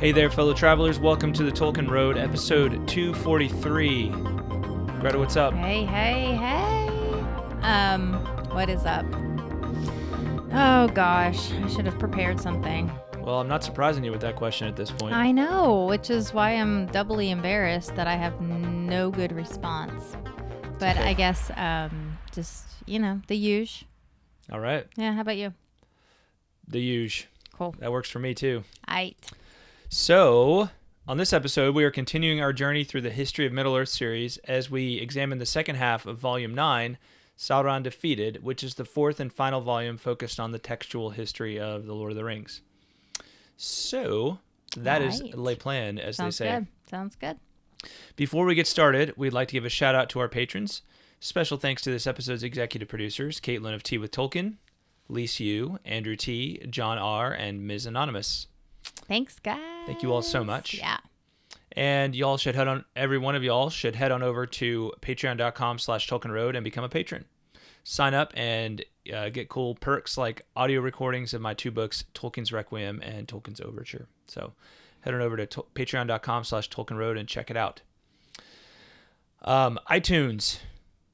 Hey there, fellow travelers. Welcome to the Tolkien Road, episode 243. Greta, what's up? Hey. What is up? Oh, gosh. I should have prepared something. Well, I'm not surprising you with that question at this point. I know, which is why I'm doubly embarrassed that I have no good response. But okay. I guess just, the usual. All right. Yeah, how about you? The usual. Cool. That works for me, too. Aight. So, on this episode, we are continuing our journey through the History of Middle-earth series as we examine the second half of Volume 9, Sauron Defeated, which is the fourth and final volume focused on the textual history of The Lord of the Rings. So, that is lay plan, as Sounds they say. Good. Sounds good. Before we get started, we'd like to give a shout out to our patrons. Special thanks to this episode's executive producers, Caitlin of Tea with Tolkien, Lise Yu, Andrew T., John R., and Ms. Anonymous. Thanks, guys. Thank you all so much. Yeah. And y'all should every one of y'all should head on over to patreon.com/TolkienRoad and become a patron. Sign up and get cool perks like audio recordings of my two books, Tolkien's Requiem and Tolkien's Overture. So head on over to patreon.com/TolkienRoad and check it out. iTunes.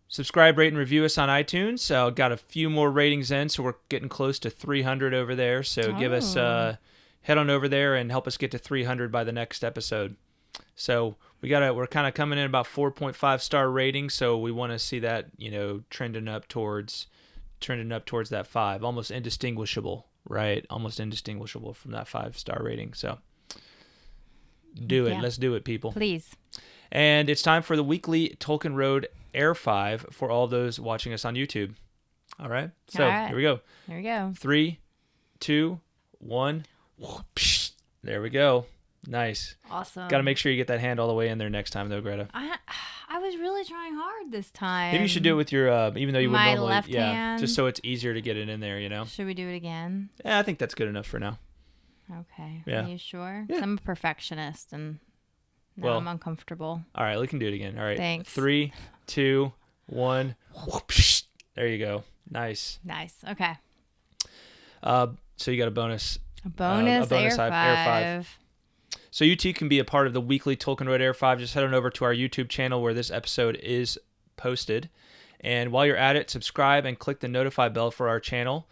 Subscribe, rate, and review us on iTunes. Got a few more ratings in, so we're getting close to 300 over there. So give us... head on over there and help us get to 300 by the next episode. So we're kind of coming in about 4.5 star rating, so we want to see that, trending up towards that 5, almost indistinguishable, right? Almost indistinguishable from that 5-star rating. So do it. Yeah. Let's do it, people. Please. And it's time for the weekly Tolkien Road Air 5 for all those watching us on YouTube. All right. So Here we go. Here we go. 3, 2, 1. There we go. Nice. Awesome. Got to make sure you get that hand all the way in there next time, though, Greta. I was really trying hard this time. Maybe you should do it with your, even though you would normally, left hand. just so it's easier to get it in there, Should we do it again? Yeah, I think that's good enough for now. Okay. Yeah. Are you sure? Yeah. I'm a perfectionist, and now I'm uncomfortable. All right, we can do it again. All right. Thanks. 3, 2, 1. There you go. Nice. Okay. So you got a bonus. A bonus Air 5. So you too can be a part of the weekly Tolkien Road Air 5. Just head on over to our YouTube channel where this episode is posted. And while you're at it, subscribe and click the notify bell for our channel.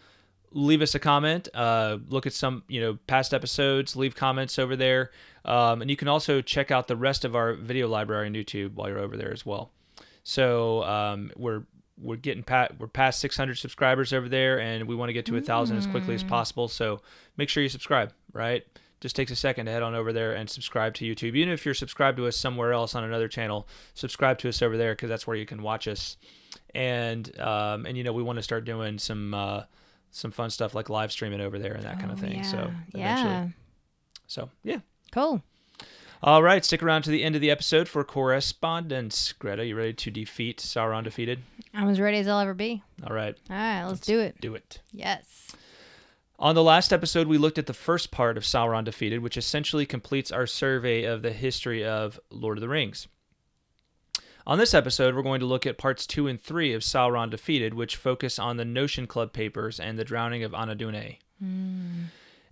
Leave us a comment. Look at some past episodes. Leave comments over there. And you can also check out the rest of our video library on YouTube while you're over there as well. So we're past 600 subscribers over there, and we want to get to 1,000 as quickly as possible. So make sure you subscribe, right? Just takes a second to head on over there and subscribe to YouTube. Even if you're subscribed to us somewhere else on another channel, subscribe to us over there because that's where you can watch us. And we want to start doing some fun stuff like live streaming over there and that kind of thing. Yeah. So eventually. Yeah. So yeah. Cool. All right, stick around to the end of the episode for correspondence. Greta, you ready to defeat Sauron Defeated? I'm as ready as I'll ever be. All right. All right, let's do it. Do it. Yes. On the last episode, we looked at the first part of Sauron Defeated, which essentially completes our survey of the history of Lord of the Rings. On this episode, we're going to look at parts 2 and 3 of Sauron Defeated, which focus on the Notion Club papers and the Drowning of Anadûnê.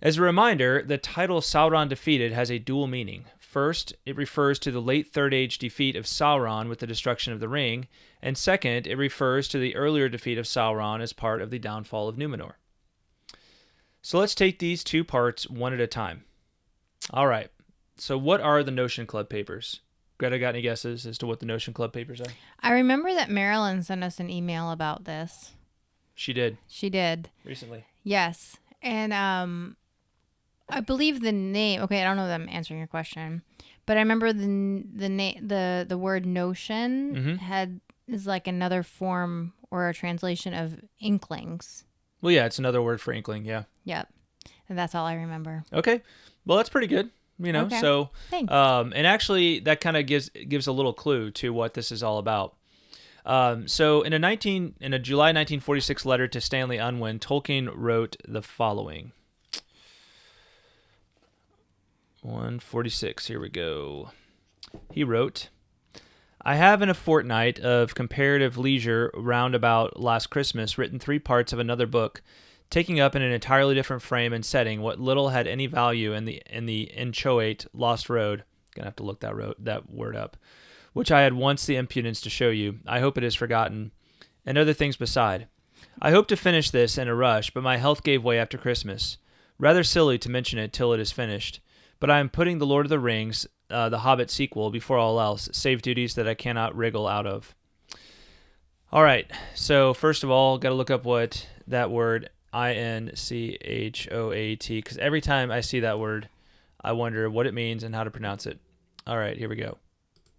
As a reminder, the title Sauron Defeated has a dual meaning. First, it refers to the late Third Age defeat of Sauron with the destruction of the ring, and second, it refers to the earlier defeat of Sauron as part of the downfall of Númenor. So let's take these two parts one at a time. All right, so what are the Notion Club papers? Greta, got any guesses as to what the Notion Club papers are? I remember that Marilyn sent us an email about this. She did. Recently. Yes. And I believe the name. Okay, I don't know that I'm answering your question, but I remember the word notion is like another form or a translation of inklings. Well, yeah, it's another word for inkling. Yeah. Yep, and that's all I remember. Okay, well that's pretty good. Okay. So thanks. And actually, that kind of gives a little clue to what this is all about. So in a July 1946 letter to Stanley Unwin, Tolkien wrote the following. 146, here we go. He wrote, I have in a fortnight of comparative leisure round about last Christmas written 3 parts of another book taking up in an entirely different frame and setting what little had any value in the inchoate Lost Road. Gonna have to look that word up, which I had once the impudence to show you. I hope it is forgotten, and other things beside. I hope to finish this in a rush, but my health gave way after Christmas. Rather silly to mention it till it is finished, but I am putting The Lord of the Rings, the Hobbit sequel, before all else, save duties that I cannot wriggle out of. All right, so first of all, got to look up what that word inchoate, because every time I see that word, I wonder what it means and how to pronounce it. All right, here we go.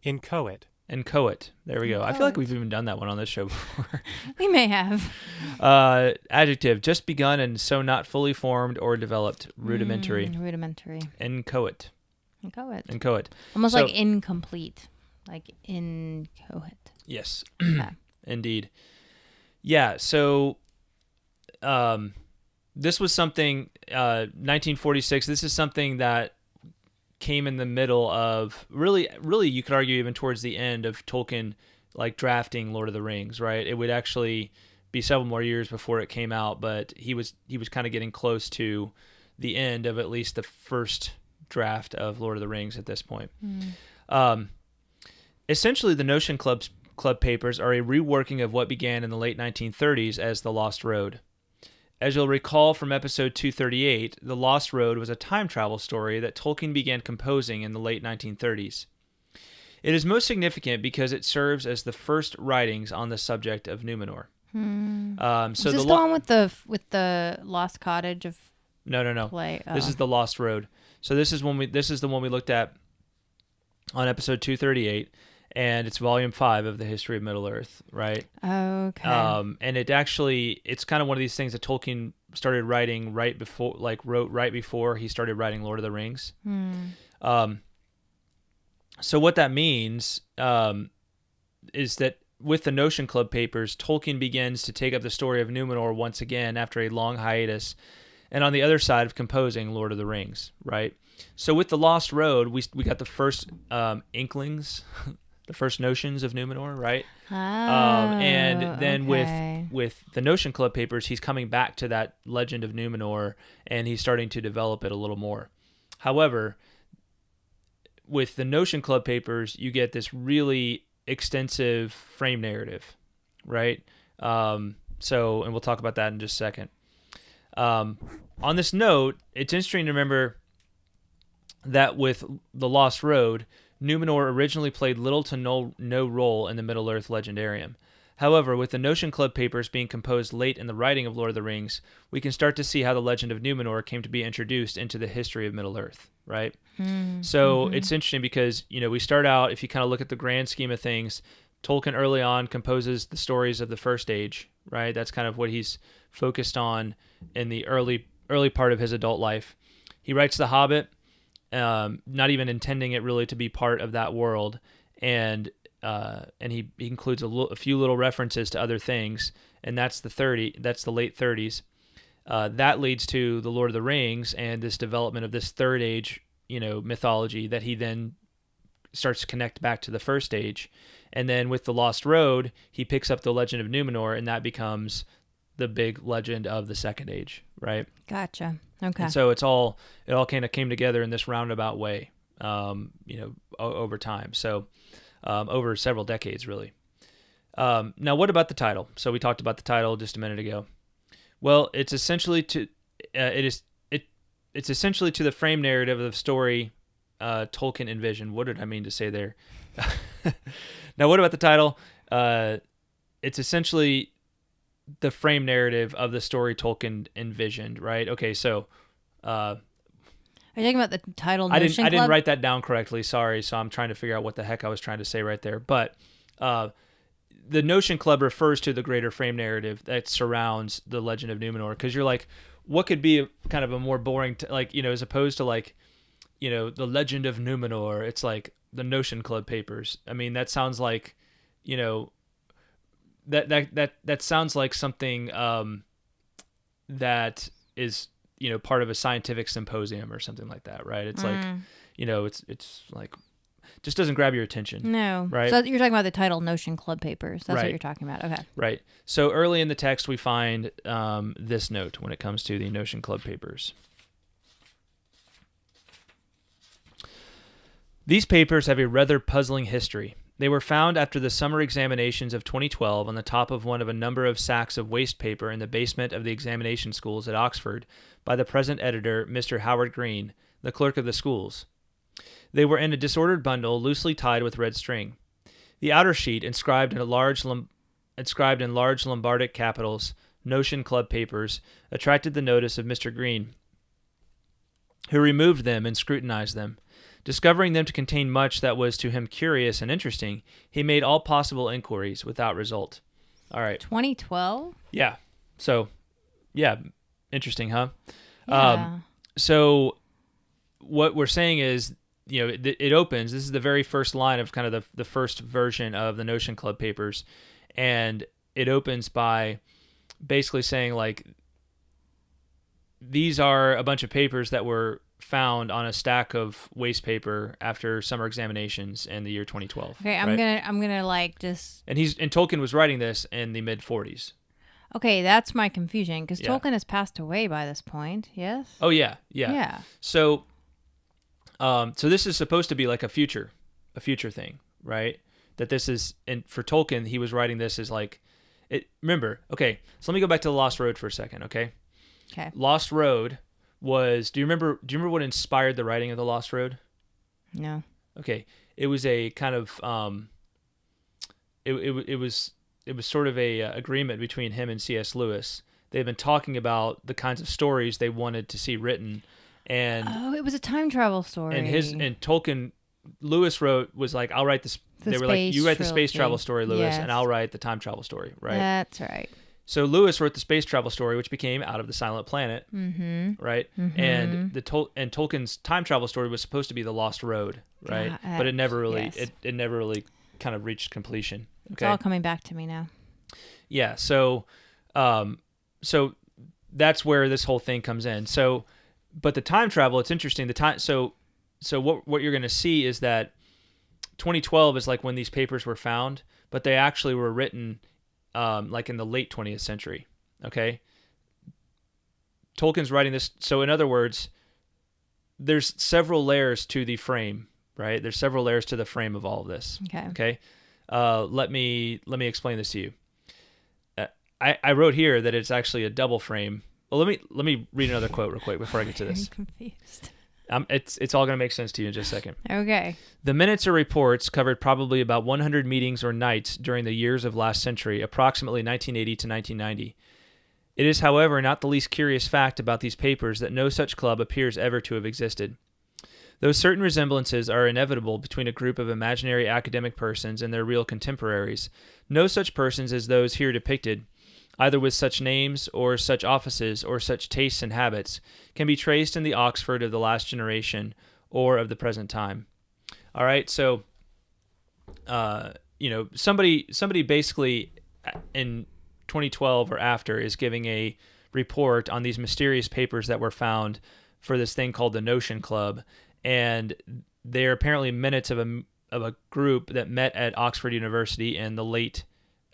Inchoate. Inchoate. There we go. Inchoate. I feel like we've even done that one on this show before. We may have. Adjective, just begun and so not fully formed or developed. Rudimentary. Rudimentary. Inchoate. Inchoate. Inchoate. Almost So- like incomplete. Like inchoate. Yes. Okay. Indeed. Yeah, so this was something, 1946, this is something that came in the middle of, really you could argue even towards the end of Tolkien, like drafting Lord of the Rings, right? It would actually be several more years before it came out, but he was kind of getting close to the end of at least the first draft of Lord of the Rings at this point. Essentially, the Notion Club papers are a reworking of what began in the late 1930s as The Lost Road. As you'll recall from episode 238, The Lost Road was a time travel story that Tolkien began composing in the late 1930s. It is most significant because it serves as the first writings on the subject of Númenor. Is this the one with the Lost Cottage of No. play? Oh. This is The Lost Road. So this is the one we looked at on episode 238, and it's volume 5 of the History of Middle-earth, right? Okay. And it's kind of one of these things that Tolkien started writing wrote right before he started writing Lord of the Rings. So what that means is that with the Notion Club papers, Tolkien begins to take up the story of Númenor once again after a long hiatus, and on the other side of composing Lord of the Rings, right? So with The Lost Road, we got the first inklings, the first notions of Númenor, right? And then with the Notion Club papers, he's coming back to that legend of Númenor, and he's starting to develop it a little more. However, with the Notion Club papers, you get this really extensive frame narrative, right? And we'll talk about that in just a second. On this note, it's interesting to remember that with The Lost Road, Númenor originally played little to no role in the Middle-earth legendarium. However, with the Notion Club papers being composed late in the writing of Lord of the Rings, we can start to see how the legend of Númenor came to be introduced into the history of Middle-earth, right? So it's interesting because, we start out, if you kind of look at the grand scheme of things, Tolkien early on composes the stories of the First Age, right? That's kind of what he's focused on in the early part of his adult life. He writes The Hobbit, not even intending it really to be part of that world, and he includes a few little references to other things, and that's the late 30s. That leads to the Lord of the Rings and this development of this Third Age, mythology that he then starts to connect back to the First Age. And then with The Lost Road, he picks up the legend of Númenor, and that becomes the big legend of the Second Age, right? Gotcha. Okay. And so it all kind of came together in this roundabout way, over time. So over several decades, really. Now, what about the title? So we talked about the title just a minute ago. Well, it's essentially to the frame narrative of the story Tolkien envisioned. What did I mean to say there? Now, what about the title? It's essentially the frame narrative of the story Tolkien envisioned, right? Okay, so are you talking about the title? I Notion didn't Club? write that down correctly. Sorry. So I'm trying to figure out what the heck I was trying to say right there. But the Notion Club refers to the greater frame narrative that surrounds the Legend of Númenor. Because you're like, what could be kind of a more boring, as opposed to the Legend of Númenor? It's like the Notion Club papers. I mean, that sounds like, that sounds like something that is part of a scientific symposium or something like that, right? It's like it's like just doesn't grab your attention. No. Right? So you're talking about the title Notion Club Papers. That's Right. what you're talking about. Okay. Right. So early in the text, we find this note when it comes to the Notion Club Papers. These papers have a rather puzzling history. They were found after the summer examinations of 2012 on the top of one of a number of sacks of waste paper in the basement of the examination schools at Oxford by the present editor, Mr. Howard Green, the clerk of the schools. They were in a disordered bundle, loosely tied with red string. The outer sheet, inscribed in large Lombardic capitals, Notion Club Papers, attracted the notice of Mr. Green, who removed them and scrutinized them. Discovering them to contain much that was to him curious and interesting, he made all possible inquiries without result. All right. 2012? Yeah. So, yeah, interesting, huh? Yeah. So what we're saying is, it opens. This is the very first line of kind of the first version of the Notion Club Papers, and it opens by basically saying, like, these are a bunch of papers that were found on a stack of waste paper after summer examinations in the year 2012. Okay, I'm gonna like just. And Tolkien was writing this in the mid 40s. Okay, that's my confusion because Yeah. Tolkien has passed away by this point. Yes. Oh yeah. Yeah. So, so this is supposed to be like a future thing, right? That this is, and for Tolkien, he was writing this as like, remember, okay. So let me go back to the Lost Road for a second, okay? Okay. Lost Road was. Do you remember what inspired the writing of the Lost Road? No. Okay, it was a kind of it was sort of a agreement between him and C.S. Lewis. They've been talking about the kinds of stories they wanted to see written, and it was a time travel story. and Tolkien, Lewis was like, I'll write this. They were like, you write the space travel story, Lewis, Yes. and I'll write the time travel story, right? That's right. So Lewis wrote the space travel story, which became Out of the Silent Planet, right? Mm-hmm. And Tolkien's time travel story was supposed to be the Lost Road, right? But it never really it never really kind of reached completion. Okay? It's all coming back to me now. Yeah. So that's where this whole thing comes in. So, but the time travel, it's interesting. So what you're going to see is that 2012 is like when these papers were found, but they actually were written like in the late 20th century. Okay. Tolkien's writing this. So in other words, there's several layers to the frame, right? There's several layers to the frame of all of this. Okay. Let me explain this to you. I wrote here that it's actually a double frame. Well, let me read another quote real quick before I get to this. I'm confused. It's all going to make sense to you in just a second. Okay. The minutes or reports covered probably about 100 meetings or nights during the years of last century, approximately 1980 to 1990. It is, however, not the least curious fact about these papers that no such club appears ever to have existed. Though certain resemblances are inevitable between a group of imaginary academic persons and their real contemporaries, no such persons as those here depicted, either with such names or such offices or such tastes and habits, can be traced in the Oxford of the last generation or of the present time. All right, so somebody basically in 2012 or after is giving a report on these mysterious papers that were found for this thing called the Notion Club, and they're apparently minutes of a group that met at Oxford University in the late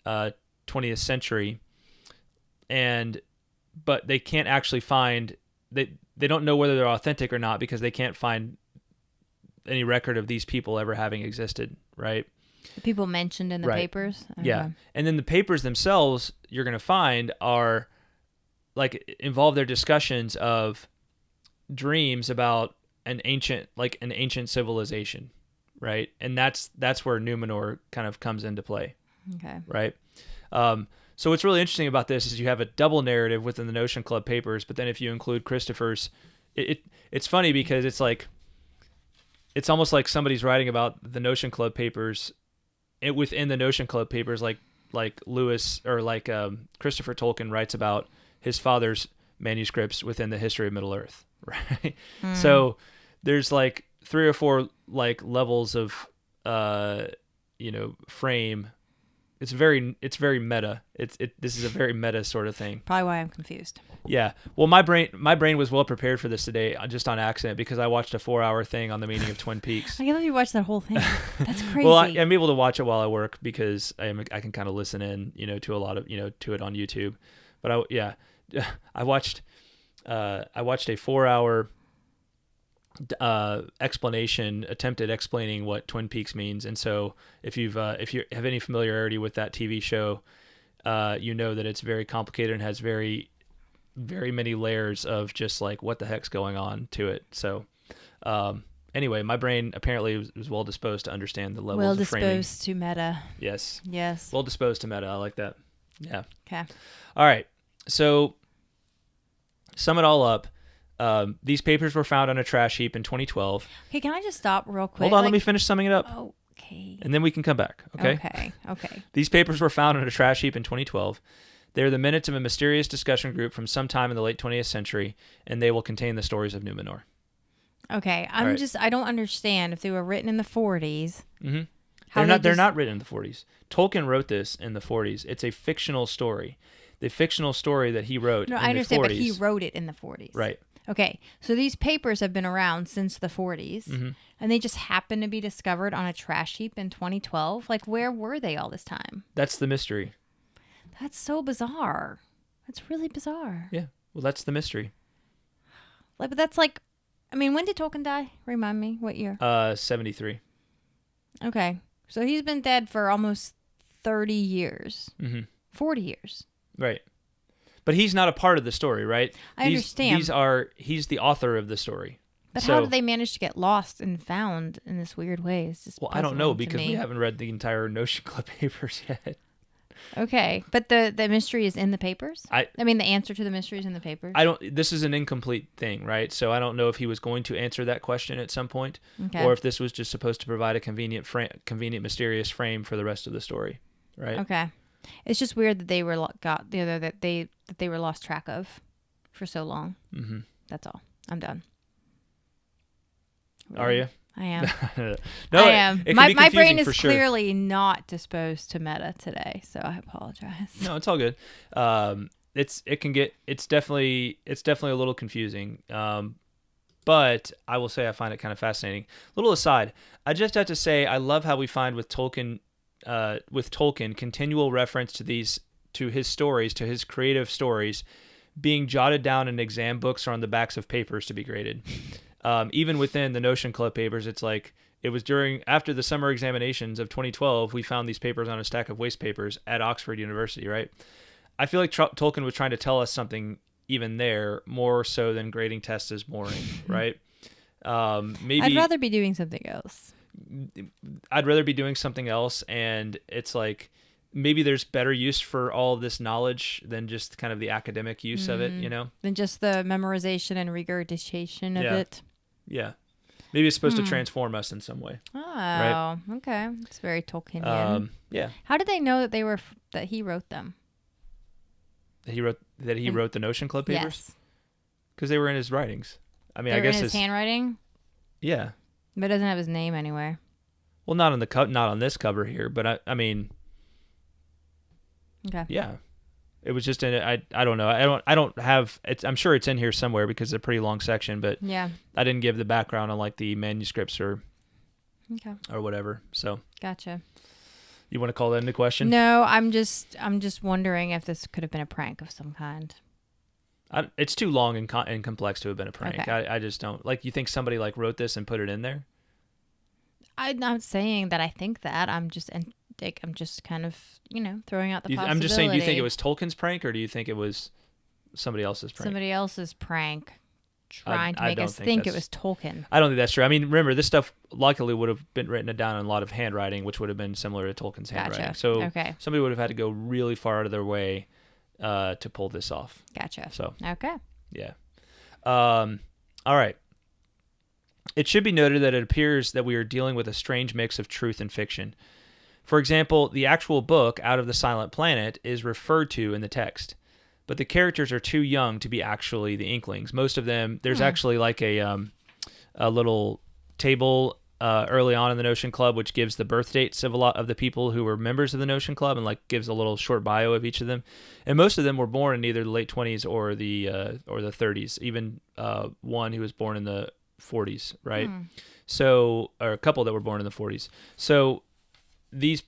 20th century. But they can't actually find, they don't know whether they're authentic or not because they can't find any record of these people ever having existed, right? The people mentioned in the papers? Okay. Yeah. And then the papers themselves you're going to find are like involve their discussions of dreams about an ancient civilization, right? And that's where Númenor kind of comes into play. Okay. Right? So what's really interesting about this is you have a double narrative within the Notion Club papers, but then if you include Christopher's, it's funny because it's like, it's almost like somebody's writing about the Notion Club papers within the Notion Club papers, like Lewis or like Christopher Tolkien writes about his father's manuscripts within the history of Middle Earth, right? So there's like 3 or 4 like levels of, frame it's very meta. This is a very meta sort of thing. Probably why I'm confused. Yeah. Well, my brain was well prepared for this today, just on accident, because I watched a 4-hour thing on the meaning of Twin Peaks. I can't believe you watched that whole thing. That's crazy. Well, I'm able to watch it while I work because I can kind of listen in, to a lot of, to it on YouTube. But I watched a 4-hour attempted explaining what Twin Peaks means. And so if you have any familiarity with that TV show, you know that it's very complicated and has very, very many layers of just like what the heck's going on to it. So anyway, my brain apparently was well disposed to understand the levels of framing. Well disposed to meta. Yes. Yes. Well disposed to meta. I like that. Yeah. Okay. All right. So sum it all up. These papers were found on a trash heap in 2012. Okay, can I just stop real quick? Hold on, let me finish summing it up. Okay. And then we can come back, okay? Okay. These papers were found on a trash heap in 2012. They are the minutes of a mysterious discussion group from sometime in the late 20th century, and they will contain the stories of Númenor. Okay, I don't understand if they were written in the 40s. Mm-hmm. They're not written in the 40s. Tolkien wrote this in the 40s. It's a fictional story. The fictional story that he wrote in the 40s. No, I understand, but he wrote it in the 40s. Right. Okay, so these papers have been around since the 40s, and they just happen to be discovered on a trash heap in 2012? Like, where were they all this time? That's the mystery. That's so bizarre. That's really bizarre. Yeah, well, that's the mystery. But that's like, when did Tolkien die? Remind me, what year? 73. Okay, so he's been dead for almost 30 years. 40 years. Right. But he's not a part of the story, right? I understand. He's the author of the story. But how did they manage to get lost and found in this weird way? It's just I don't know, because we haven't read the entire Notion Club papers yet. Okay, but the mystery is in the papers? The answer to the mystery is in the papers? This is an incomplete thing, right? So I don't know if he was going to answer that question at some point, okay, or if this was just supposed to provide a convenient, mysterious frame for the rest of the story, right? Okay. It's just weird that they were that they were lost track of for so long. Mm-hmm. That's all. I'm done. Really? Are you? I am. No, I am. My brain is sure. clearly not disposed to meta today, so I apologize. No, it's all good. It's definitely a little confusing. But I will say I find it kind of fascinating. Little aside, I just have to say I love how we find with Tolkien continual reference to his stories, to his creative stories, being jotted down in exam books or on the backs of papers to be graded. Even within the Notion Club papers, it's like it was after the summer examinations of 2012, we found these papers on a stack of waste papers at Oxford University, right? I feel like Tolkien was trying to tell us something even there, more so than grading tests is boring, right? Maybe I'd rather be doing something else. And it's like maybe there's better use for all of this knowledge than just kind of the academic use of it, than just the memorization and regurgitation of it. Yeah, maybe it's supposed to transform us in some way. Oh, right? Okay, it's very Tolkienian. Yeah. How did they know that he wrote them? That he wrote the Notion Club papers? Yes, because they were in his writings. I guess in his handwriting. Yeah. But it doesn't have his name anywhere. Well, not on this cover here, but I mean. Okay. Yeah, it was just in it. I don't know. I don't have. I'm sure it's in here somewhere because it's a pretty long section. But yeah, I didn't give the background on like the manuscripts or whatever. So gotcha. You want to call that into question? No, I'm just wondering if this could have been a prank of some kind. It's too long and complex to have been a prank. Okay. I just don't like. You think somebody like wrote this and put it in there? I'm not saying that I think that. I'm just kind of, throwing out the possibility. I'm just saying, do you think it was Tolkien's prank or do you think it was somebody else's prank? Somebody else's prank trying to make us think it was Tolkien. I don't think that's true. I mean, remember, this stuff likely would have been written down in a lot of handwriting, which would have been similar to Tolkien's handwriting. So somebody would have had to go really far out of their way to pull this off. Gotcha. So okay. Yeah. All right. It should be noted that it appears that we are dealing with a strange mix of truth and fiction. For example, the actual book, Out of the Silent Planet, is referred to in the text, but the characters are too young to be actually the Inklings. Most of them, there's actually like a little table early on in the Notion Club, which gives the birth dates of a lot of the people who were members of the Notion Club and like gives a little short bio of each of them. And most of them were born in either the late 20s or the 30s. Even one who was born in the 40s, right? So, or a couple that were born in the 40s. So these,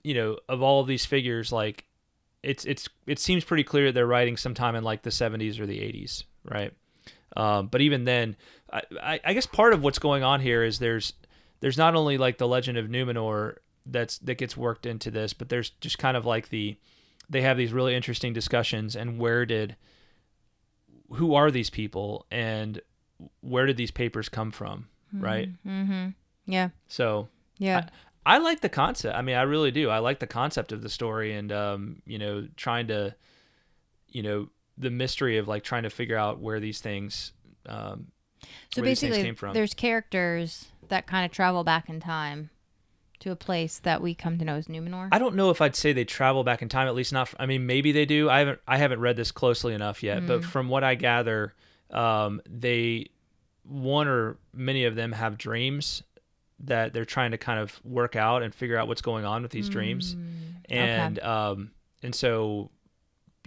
of all of these figures, like it seems pretty clear they're writing sometime in like the 70s or the 80s, right? But even then, I guess part of what's going on here is there's not only like the legend of Númenor that gets worked into this, but there's just kind of like they have these really interesting discussions and who are these people and where did these papers come from, right? Mm-hmm. Yeah. So yeah, I like the concept. I mean, I really do. I like the concept of the story and trying to, the mystery of like trying to figure out where these things. So basically, there's characters that kind of travel back in time to a place that we come to know as Númenor. I don't know if I'd say they travel back in time. At least not. I mean, maybe they do. I haven't read this closely enough yet. But from what I gather, one or many of them have dreams that they're trying to kind of work out and figure out what's going on with these dreams, and and so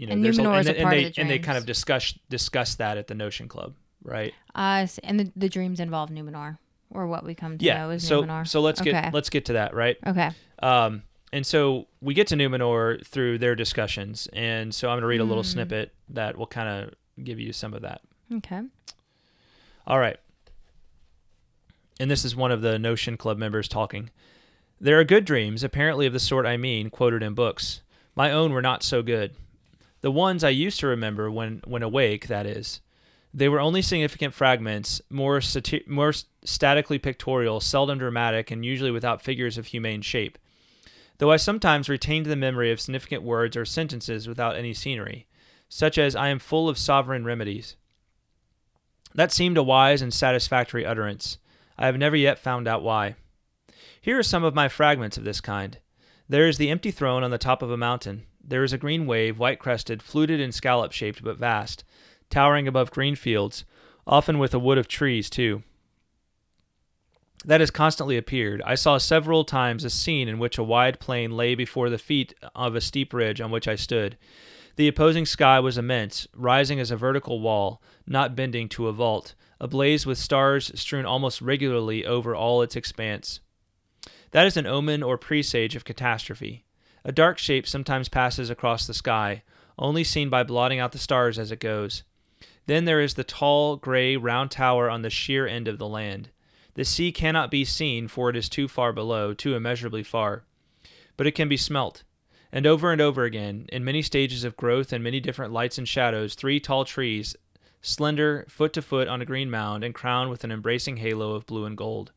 and there's Númenor is a part of the dreams. And they kind of discuss that at the Notion Club. Right. And the dreams involve Númenor, or what we come to know as Númenor. So let's get to that, right? Okay. And so we get to Númenor through their discussions, and so I'm going to read a little snippet that will kind of give you some of that. Okay. All right. And this is one of the Notion Club members talking. There are good dreams, apparently of the sort I mean, quoted in books. My own were not so good. The ones I used to remember when awake, that is. They were only significant fragments, more statically pictorial, seldom dramatic, and usually without figures of humane shape. Though I sometimes retained the memory of significant words or sentences without any scenery, such as I am full of sovereign remedies. That seemed a wise and satisfactory utterance. I have never yet found out why. Here are some of my fragments of this kind. There is the empty throne on the top of a mountain. There is a green wave, white-crested, fluted and scallop-shaped, but vast, towering above green fields, often with a wood of trees, too. That has constantly appeared. I saw several times a scene in which a wide plain lay before the feet of a steep ridge on which I stood. The opposing sky was immense, rising as a vertical wall, not bending to a vault, ablaze with stars strewn almost regularly over all its expanse. That is an omen or presage of catastrophe. A dark shape sometimes passes across the sky, only seen by blotting out the stars as it goes. Then there is the tall, gray, round tower on the sheer end of the land. The sea cannot be seen, for it is too far below, too immeasurably far. But it can be smelt. And over again, in many stages of growth and many different lights and shadows, 3 tall trees, slender, foot to foot on a green mound, and crowned with an embracing halo of blue and gold.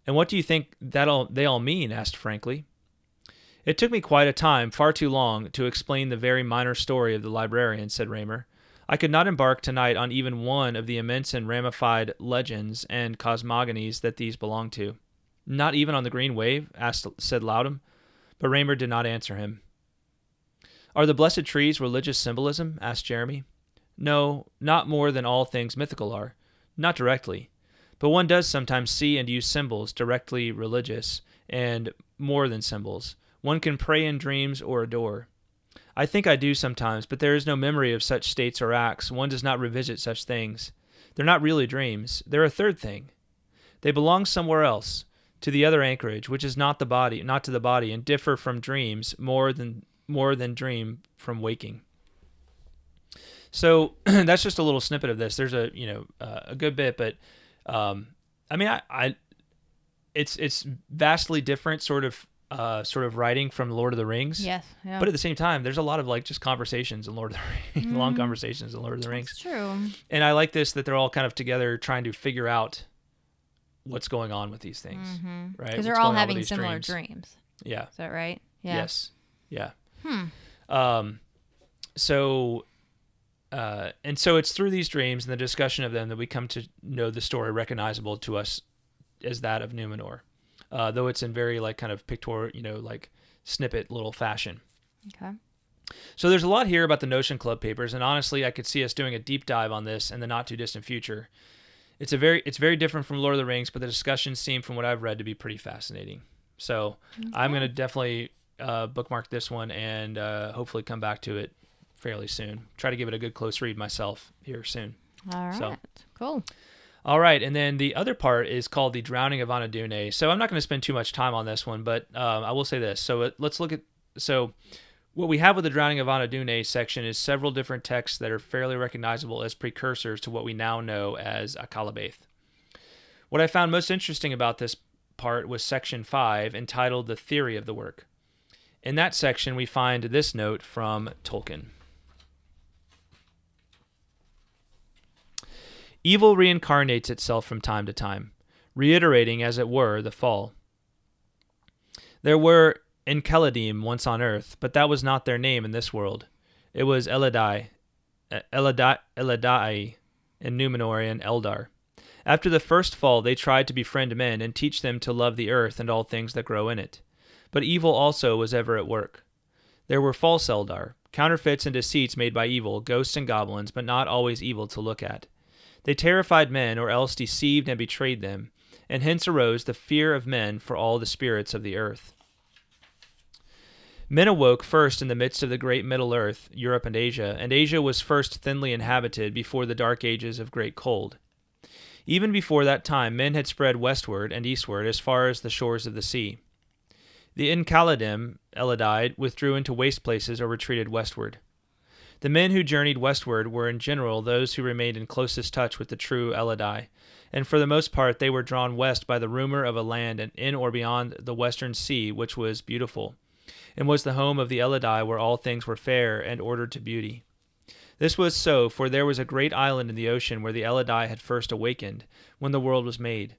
And what do you think they all mean? Asked Frankly. It took me quite a time, far too long, to explain the very minor story of the librarian, said Raymer. I could not embark tonight on even one of the immense and ramified legends and cosmogonies that these belong to. Not even on the green wave? said Loudon. But Raymer did not answer him. Are the blessed trees religious symbolism? Asked Jeremy. No, not more than all things mythical are. Not directly. But one does sometimes see and use symbols directly religious, and more than symbols. One can pray in dreams or adore. I think I do sometimes, but there is no memory of such states or acts. One does not revisit such things. They're not really dreams. They're a third thing. They belong somewhere else, to the other anchorage, which is not to the body, and differ from dreams more than dream from waking. So that's just a little snippet of this. There's a good bit, but I mean, it's vastly different sort of writing from Lord of the Rings. Yes. Yeah. But at the same time, there's a lot of like just conversations in Lord of the Rings, long conversations in Lord of the Rings. That's true. And I like this that they're all kind of together trying to figure out what's going on with these things, right? Because they're all having similar dreams. Yeah. Is that right? Yeah. Yes. Yeah. So it's through these dreams and the discussion of them that we come to know the story recognizable to us as that of Númenor, though it's in very like kind of pictorial, like snippet little fashion. Okay. So there's a lot here about the Notion Club papers, and honestly, I could see us doing a deep dive on this in the not too distant future. It's very different from Lord of the Rings, but the discussions seem, from what I've read, to be pretty fascinating. So I'm going to definitely bookmark this one and hopefully come back to it fairly soon. Try to give it a good close read myself here soon. All right. Cool. All right, and then the other part is called The Drowning of Anadûnê. So I'm not going to spend too much time on this one, but I will say this. So let's look at... So what we have with The Drowning of Anadûnê section is several different texts that are fairly recognizable as precursors to what we now know as Akalabaith. What I found most interesting about this part was section 5, entitled The Theory of the Work. In that section, we find this note from Tolkien. Evil reincarnates itself from time to time, reiterating, as it were, the fall. There were Enkeldim once on earth, but that was not their name in this world. It was Eladai in Númenor and Eldar. After the first fall, they tried to befriend men and teach them to love the earth and all things that grow in it. But evil also was ever at work. There were false Eldar, counterfeits and deceits made by evil, ghosts and goblins, but not always evil to look at. They terrified men, or else deceived and betrayed them, and hence arose the fear of men for all the spirits of the earth. Men awoke first in the midst of the great Middle Earth, Europe and Asia was first thinly inhabited before the dark ages of great cold. Even before that time, men had spread westward and eastward as far as the shores of the sea. The Enkeldim, Eladai, withdrew into waste places or retreated westward. The men who journeyed westward were in general those who remained in closest touch with the true Eladai, and for the most part they were drawn west by the rumor of a land in or beyond the western sea which was beautiful, and was the home of the Eladai where all things were fair and ordered to beauty. This was so, for there was a great island in the ocean where the Eladai had first awakened, when the world was made.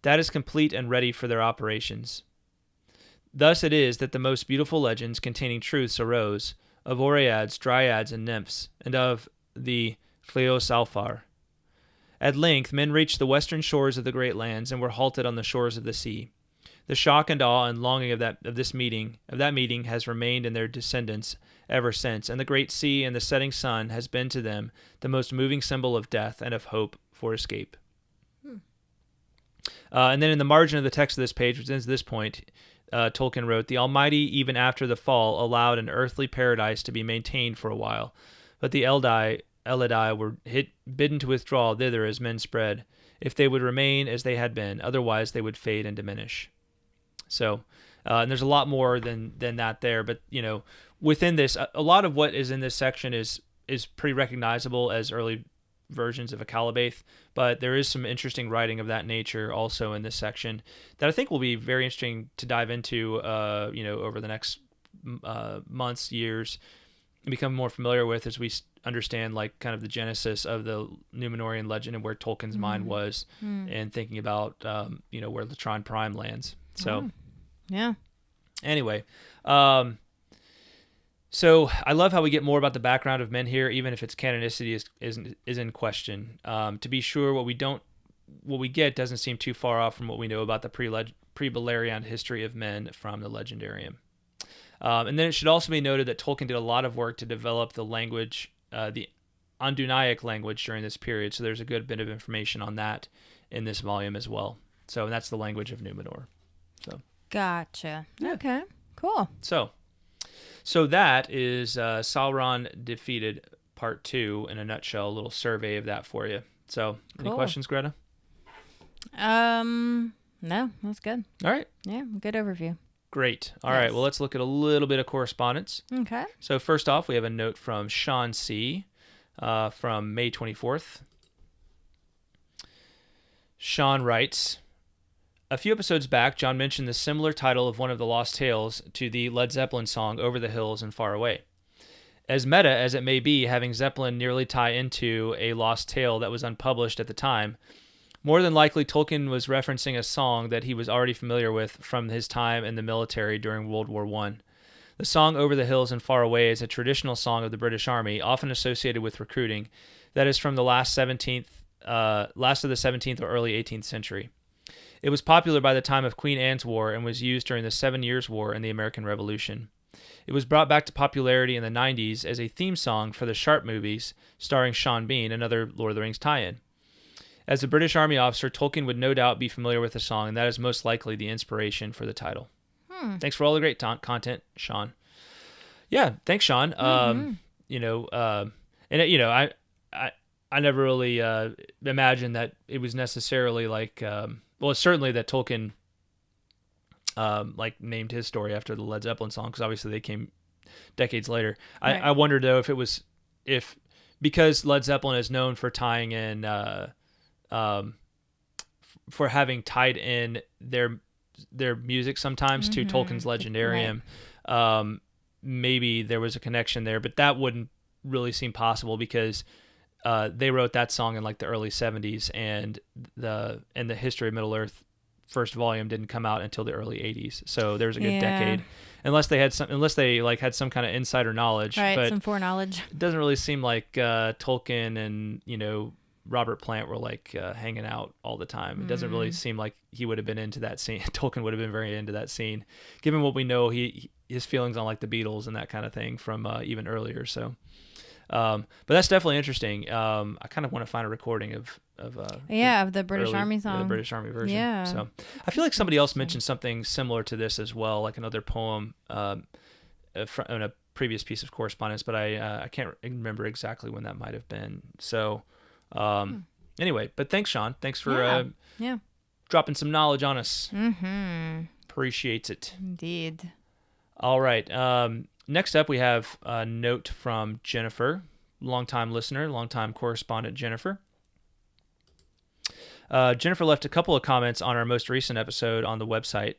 That is complete and ready for their operations. Thus it is that the most beautiful legends containing truths arose, of Oreads, Dryads, and Nymphs, and of the Cleosalfar. At length men reached the western shores of the great lands and were halted on the shores of the sea. The shock and awe and longing of that meeting has remained in their descendants ever since, and the great sea and the setting sun has been to them the most moving symbol of death and of hope for escape. And then in the margin of the text of this page, which ends at this point, Tolkien wrote, "The Almighty, even after the fall, allowed an earthly paradise to be maintained for a while, but the Eladai were bidden to withdraw thither as men spread, if they would remain as they had been, otherwise they would fade and diminish." So, and there's a lot more than that there, but within this, a lot of what is in this section is pretty recognizable as early versions of Akalabaith, but there is some interesting writing of that nature also in this section that I think will be very interesting to dive into, over the next months, years, and become more familiar with as we understand like kind of the genesis of the Númenorian legend and where Tolkien's mind was, and thinking about where Latron Prime lands. So, yeah. Anyway, so I love how we get more about the background of men here, even if its canonicity is in question. To be sure, what we get doesn't seem too far off from what we know about the pre-Beleriand history of men from the Legendarium. And then it should also be noted that Tolkien did a lot of work to develop the language, the Anadûnaic language during this period. So there's a good bit of information on that in this volume as well. So that's the language of Númenor. So gotcha. Yeah. Okay. Cool. So that is Sauron Defeated Part 2 in a nutshell, a little survey of that for you. So, any questions, Greta? No, that's good. All right. Yeah, good overview. Great. All right, well, let's look at a little bit of correspondence. Okay. So first off, we have a note from Sean C. From May 24th. Sean writes, "A few episodes back, John mentioned the similar title of one of the Lost Tales to the Led Zeppelin song Over the Hills and Far Away. As meta as it may be, having Zeppelin nearly tie into a lost tale that was unpublished at the time, more than likely Tolkien was referencing a song that he was already familiar with from his time in the military during World War I. The song Over the Hills and Far Away is a traditional song of the British Army, often associated with recruiting, that is from the last of the 17th or early 18th century. It was popular by the time of Queen Anne's War and was used during the 7 Years' War and the American Revolution. It was brought back to popularity in the 90s as a theme song for the Sharp movies, starring Sean Bean, another Lord of the Rings tie-in. As a British Army officer, Tolkien would no doubt be familiar with the song, and that is most likely the inspiration for the title. Thanks for all the great content, Sean. Yeah, thanks, Sean. I never really imagined that it was necessarily like, it's certainly that Tolkien like named his story after the Led Zeppelin song, because obviously they came decades later. Right. I wondered though if because Led Zeppelin is known for tying in for having tied in their music sometimes to Tolkien's Legendarium. Right. Maybe there was a connection there, but that wouldn't really seem possible because they wrote that song in like the early 70s, and the History of Middle Earth first volume didn't come out until the early 80s. So there was a good decade, unless they had some kind of insider knowledge, right? But some foreknowledge. it doesn't really seem like Tolkien and Robert Plant were like hanging out all the time. It doesn't really seem like he would have been into that scene. Tolkien would have been very into that scene, given what we know his feelings on like the Beatles and that kind of thing from even earlier. So, but that's definitely interesting. I kind of want to find a recording of the British Army song, the British Army version. Yeah. So I feel like somebody else mentioned something similar to this as well, like another poem in a previous piece of correspondence, but I can't remember exactly when that might have been. So. Anyway, but thanks, Sean. Thanks for dropping some knowledge on us. Appreciates it. Indeed. All right. Next up, we have a note from Jennifer, longtime listener, longtime correspondent Jennifer. Jennifer left a couple of comments on our most recent episode on the website.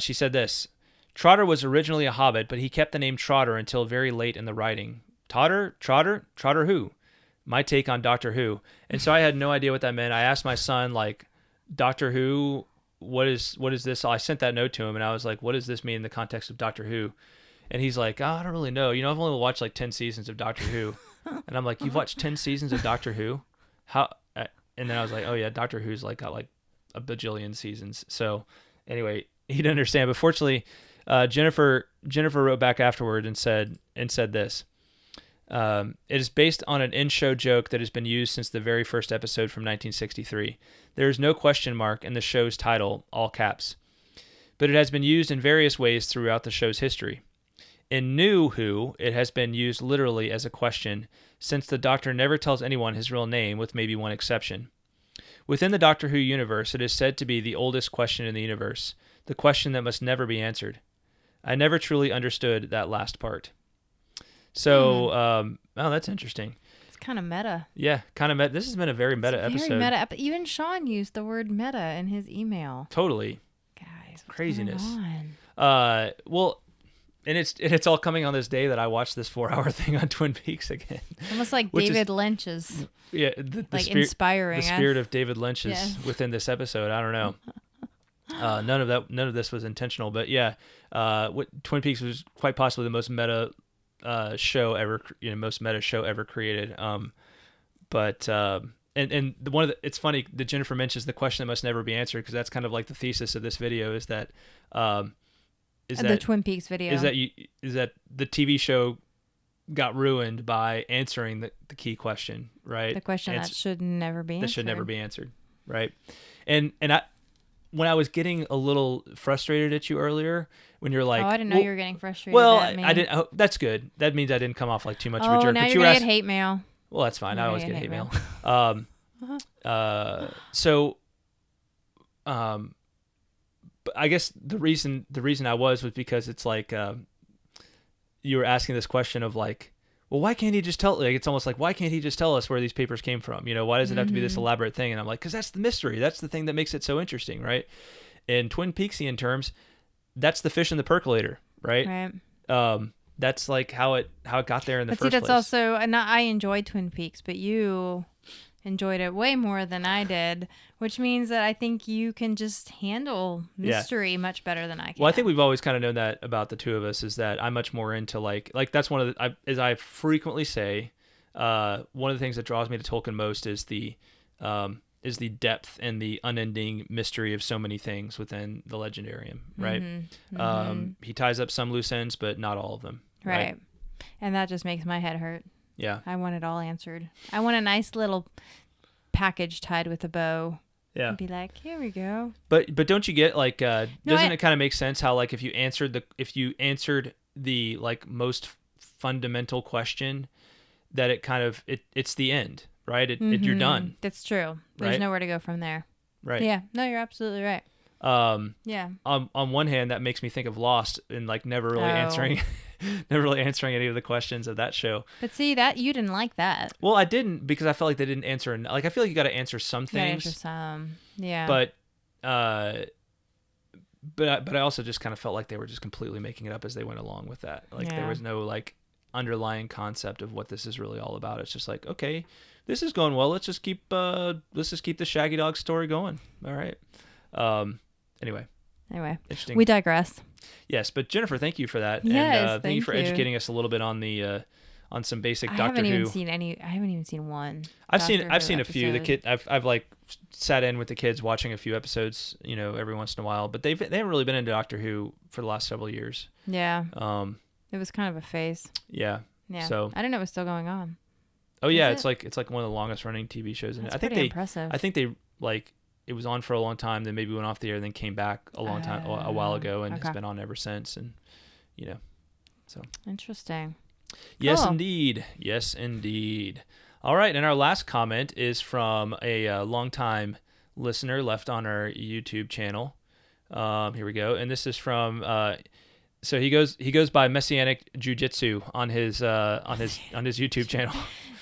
She said this: Trotter was originally a hobbit, but he kept the name Trotter until very late in the writing. Trotter who? My take on Doctor Who. And so I had no idea what that meant. I asked my son, like, Doctor Who, what is this? I sent that note to him, and I was like, what does this mean in the context of Doctor Who? And he's like, I don't really know. I've only watched like 10 seasons of Doctor Who. And I'm like, you've watched 10 seasons of Doctor Who? How? And then I was like, oh yeah, Doctor Who's like got like a bajillion seasons. So anyway, he didn't understand. But fortunately, Jennifer wrote back afterward and said this. It is based on an in-show joke that has been used since the very first episode from 1963. There is no question mark in the show's title, all caps, but it has been used in various ways throughout the show's history. In New Who, it has been used literally as a question, since the Doctor never tells anyone his real name, with maybe one exception. Within the Doctor Who universe, it is said to be the oldest question in the universe, the question that must never be answered. I never truly understood that last part. So, that's interesting. It's kind of meta. Yeah, kind of meta. This has been a very meta episode. Very meta. Even Sean used the word meta in his email. Totally. Guys, craziness. Going on? Well, and it's all coming on this day that I watched this 4-hour thing on Twin Peaks again. Almost like David Lynch's. Yeah, the like spirit, inspiring. The spirit of David Lynch is within this episode. I don't know. None of this was intentional, but yeah, Twin Peaks was quite possibly the most meta show ever, most meta show ever created. It's funny that Jennifer mentions the question that must never be answered, because that's kind of like the thesis of this video is that the Twin Peaks video is that the TV show got ruined by answering the key question, right? The question that should never be answered. That should never be answered, right? And when I was getting a little frustrated at you earlier, when you're like, I didn't know you were getting frustrated. Well, at me. I didn't. Oh, that's good. That means I didn't come off like too much of a jerk. Now but you're gonna get hate mail. Well, that's fine. I always get hate mail. But I guess the reason I was because it's like you were asking this question of like, well, why can't he just tell? Like, it's almost like, why can't he just tell us where these papers came from? Why does it have to be this elaborate thing? And I'm like, because that's the mystery. That's the thing that makes it so interesting, right? In Twin Peaksian terms, that's the fish in the percolator, right? Right. That's like how it got there in the first place. But see, that's also, and I enjoyed Twin Peaks, but you enjoyed it way more than I did, which means that I think you can just handle mystery much better than I can. Well, I think we've always kind of known that about the two of us, is that I'm much more into like that's one of the, as I frequently say, one of the things that draws me to Tolkien most is the depth and the unending mystery of so many things within the Legendarium, right? He ties up some loose ends, but not all of them. Right. And that just makes my head hurt. Yeah. I want it all answered. I want a nice little package tied with a bow. Yeah. And be like, here we go. But don't you get like doesn't it kind of make sense how like if you answered the like most fundamental question, that it kind of it's the end, right? You're done. That's true. There's right? nowhere to go from there. Right. Yeah. No, you're absolutely right. Yeah. On one hand, that makes me think of Lost and like never really answering any of the questions of that show. But see, that you didn't like that. Well, I didn't, because I felt like they didn't answer. Like I feel like you got to answer some things. Answer some. Yeah. But I also just kind of felt like they were just completely making it up as they went along with that. Like there was no like underlying concept of what this is really all about. It's just like, okay, this is going well. Let's just keep the Shaggy Dog story going. All right. Anyway, interesting. We digress. Yes, but Jennifer, thank you for that. Yes, and thank you for educating us a little bit on the on some basic Doctor Who. I haven't even seen one. I've seen a few. The kid, I've like sat in with the kids watching a few episodes, every once in a while. But they haven't really been into Doctor Who for the last several years. Yeah. It was kind of a phase. Yeah. Yeah. So I didn't know it was still going on. Oh yeah, it's like one of the longest running TV shows. That's pretty impressive. I think they like. It was on for a long time, then maybe went off the air, and then came back a while ago, and has been on ever since. And so interesting. Yes, cool. indeed. Yes, indeed. All right, and our last comment is from a longtime listener left on our YouTube channel. Here we go, and this is from. So he goes by Messianic Jiu-Jitsu on his YouTube channel.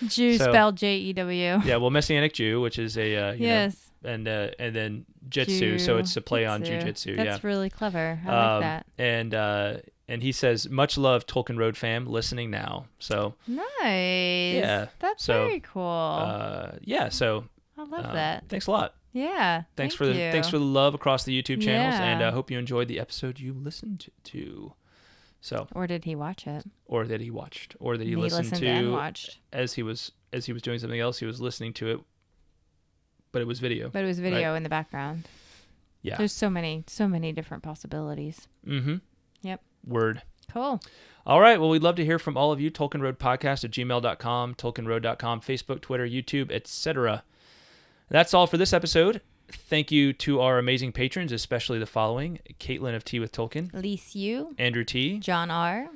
Jew spelled Jew. Yeah, well, Messianic Jew, which is a yes. And then Jitsu, so it's a play on Jiu-Jitsu. That's really clever. I like that. And he says, much love, Tolkien Road fam, listening now. So nice. Yeah, that's very cool. Yeah, so I love that. Thanks a lot. Yeah. Thanks for the love across the YouTube channels, and I hope you enjoyed the episode you listened to. So. Or did he watch it? Or that he watched, or that he listened to and watched. As he was doing something else, he was listening to it. But it was video. Right? In the background. Yeah. There's so many different possibilities. Mm-hmm. Yep. Word. Cool. All right. Well, we'd love to hear from all of you. TolkienRoadPodcast@gmail.com, TolkienRoad.com, Facebook, Twitter, YouTube, etc. That's all for this episode. Thank you to our amazing patrons, especially the following: Caitlin of Tea with Tolkien, Lise U, Andrew T, John R,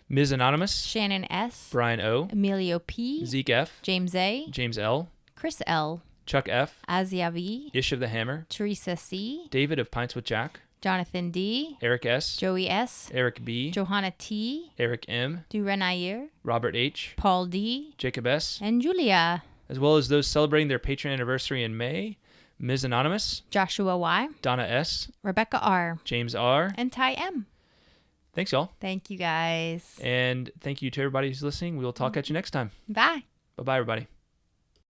Ms. Anonymous, Shannon S, Brian O, Emilio P, Zeke F, James A, James L, Chris L, Chuck F, Azia V, Ish of the Hammer, Teresa C, David of Pints with Jack, Jonathan D, Eric S, Joey S, Eric B, Johanna T, Eric M, Durenayer, Robert H, Paul D, Jacob S, and Julia, as well as those celebrating their patron anniversary in May: Ms. Anonymous, Joshua Y, Donna S, Rebecca R, James R, and Ty M. Thanks, y'all. Thank you, guys. And thank you to everybody who's listening. We will talk at you next time. Bye. Bye-bye, everybody.